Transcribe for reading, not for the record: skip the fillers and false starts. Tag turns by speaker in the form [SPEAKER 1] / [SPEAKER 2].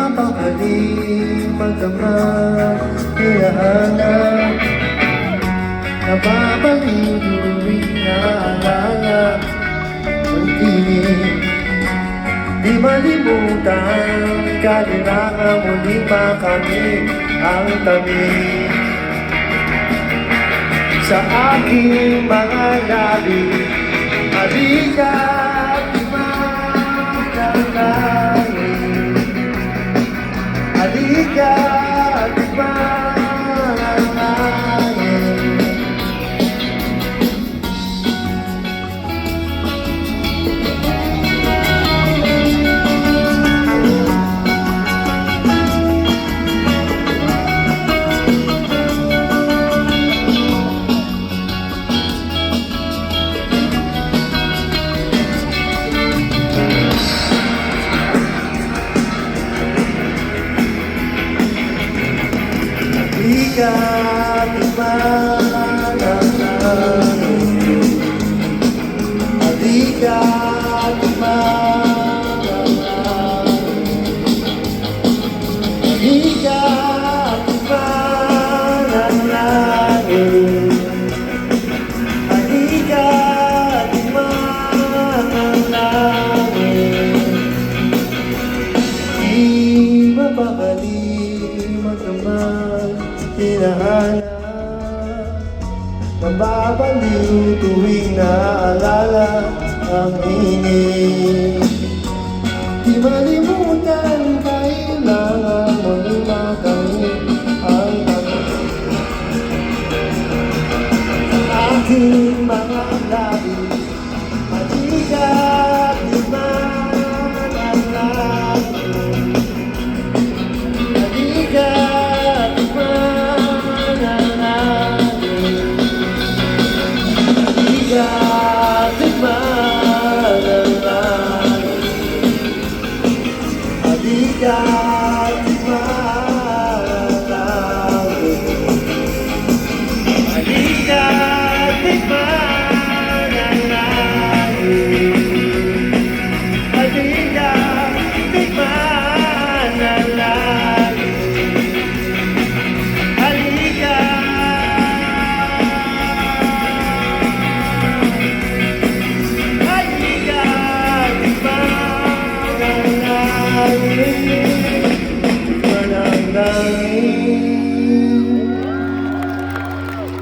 [SPEAKER 1] mapakaling magdamag, hinahanap, nababaliw tuwing naalala ang tinig. Di malimutan, kailangan muli pa kami ang tabi. Sa aking mga labi, halika at manalangin. Halika at manalangin. Halika at manalangin. Halika at manalangin. Halika at manalangin. Halika at manalangin. Di mapakali magdamag, hinahanap, mababaliw tuwing naaalala ang init. Di malimutan, kailangan muli makamit ang tabi. Ang aking mga labi, halika at manalangin. Halika at manalangin. Halika at manalangin. Halika at manalangin. Halika at manalangin. Halika at manalangin. Halika. Halika at manalangin.